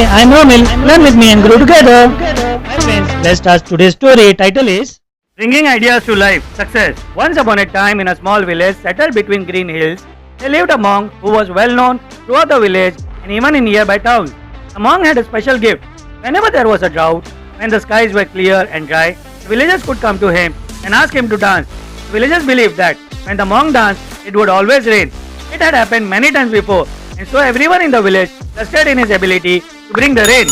Hi, I'm Romil. Learn with me and grow together. Hi friends, let's start today's story. Title is Bringing Ideas to Life. Success. Once upon a time in a small village settled between green hills, there lived a monk who was well known throughout the village and even in nearby towns. The monk had a special gift. Whenever there was a drought, when the skies were clear and dry, the villagers could come to him and ask him to dance. The villagers believed that when the monk danced, it would always rain. It had happened many times before, and so everyone in the village trusted in his ability to bring the rain.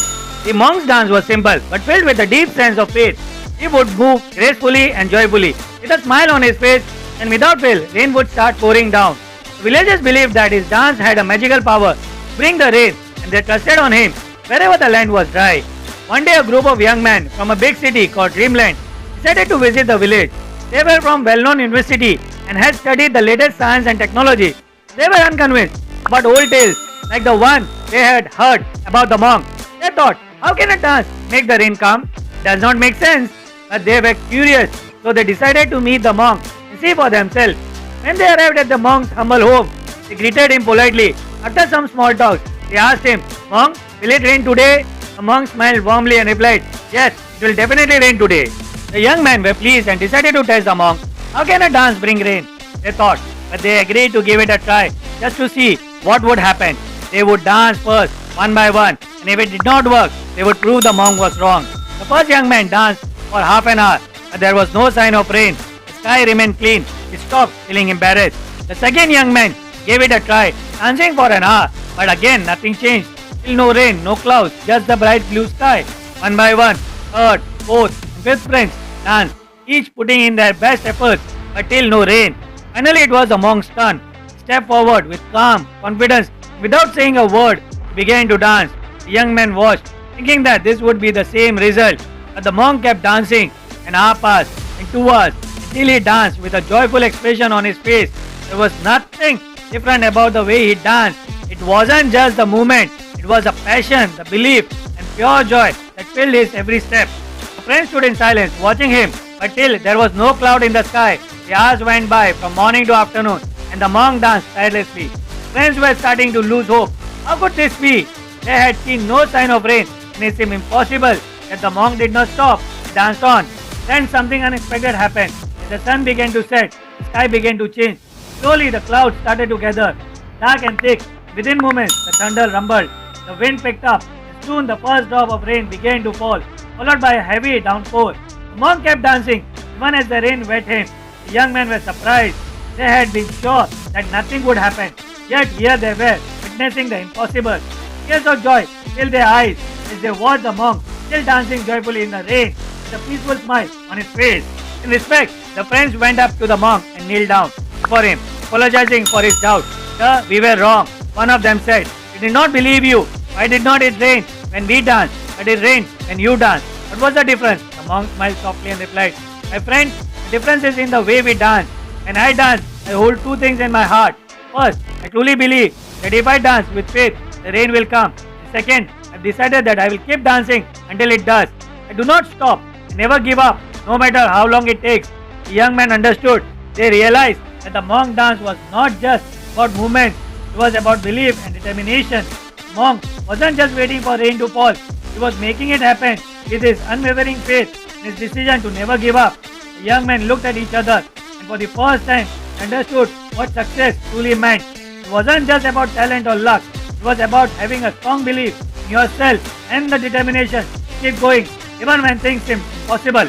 The monk's dance was simple but filled with a deep sense of faith. He would move gracefully and joyfully, with a smile on his face, and without fail, rain would start pouring down. The villagers believed that his dance had a magical power to bring the rain, and they trusted on him wherever the land was dry. One day, a group of young men from a big city called Dreamland decided to visit the village. They were from well-known university and had studied the latest science and technology. They were unconvinced about old tales like the one they had heard about the monk. They thought, how can a dance make the rain come? It does not make sense. But they were curious, so they decided to meet the monk and see for themselves. When they arrived at the monk's humble home, they greeted him politely. After some small talk, they asked him, Monk, will it rain today? The monk smiled warmly and replied, Yes, it will definitely rain today. The young men were pleased and decided to test the monk. How can a dance bring rain? They thought, but they agreed to give it a try just to see what would happen. They would dance first, one by one, and if it did not work, they would prove the monk was wrong. The first young man danced for half an hour, but there was no sign of rain. The sky remained clean. He stopped, feeling embarrassed. The second young man gave it a try, dancing for an hour, but again nothing changed. Still no rain, no clouds, just the bright blue sky. One by one, third, fourth, and fifth friends danced, each putting in their best efforts, but still no rain. Finally, it was the monk's turn. He stepped forward with calm confidence. Without saying a word, he began to dance. The young man watched, thinking that this would be the same result. But the monk kept dancing. An hour passed, and 2 hours, until he danced with a joyful expression on his face. There was nothing different about the way he danced. It wasn't just the movement, it was the passion, the belief, and pure joy that filled his every step. The friends stood in silence, watching him, but till there was no cloud in the sky. The hours went by from morning to afternoon, and the monk danced tirelessly. Friends were starting to lose hope. How could this be? They had seen no sign of rain, and it seemed impossible that the monk did not stop. He danced on. Then something unexpected happened. As the sun began to set, the sky began to change. Slowly the clouds started to gather, dark and thick. Within moments, the thunder rumbled. The wind picked up, and soon the first drop of rain began to fall, followed by a heavy downpour. The monk kept dancing, even as the rain wet him. The young men were surprised. They had been sure that nothing would happen. Yet here they were, witnessing the impossible. Tears of joy filled their eyes as they watched the monk still dancing joyfully in the rain with a peaceful smile on his face. In respect, the friends went up to the monk and kneeled down for him, apologizing for his doubt. Sir, we were wrong, one of them said. We did not believe you. Why did not it rain when we danced, but it rained when you danced? What was the difference? The monk smiled softly and replied, My friend, the difference is in the way we dance. When I dance, I hold two things in my heart. First, I truly believe that if I dance with faith, the rain will come. And second, I've decided that I will keep dancing until it does. I do not stop. I never give up, no matter how long it takes. The young man understood. They realized that the monk dance was not just about movement. It was about belief and determination. The monk wasn't just waiting for rain to fall. He was making it happen with his unwavering faith and his decision to never give up. The young men looked at each other, and for the first time understood what success truly meant. It wasn't just about talent or luck. It was about having a strong belief in yourself and the determination to keep going even when things seem impossible.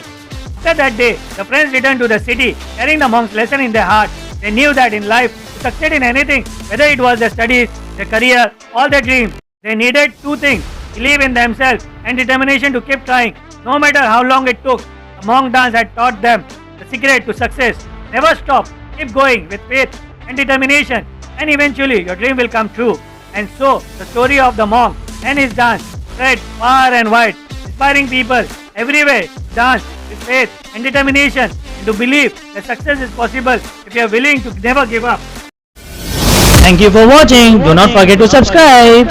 After that day, the friends returned to the city carrying the monk's lesson in their heart. They knew that in life, to succeed in anything, whether it was their studies, their career, or their dreams, they needed two things: belief in themselves and determination to keep trying, no matter how long it took. The monk dance had taught them the secret to success. Never stop. Keep going with faith and determination, and eventually your dream will come true. And so, the story of the monk and his dance spread far and wide, inspiring people everywhere to dance with faith and determination and to believe that success is possible if you are willing to never give up. Thank you for watching. Do not forget to subscribe.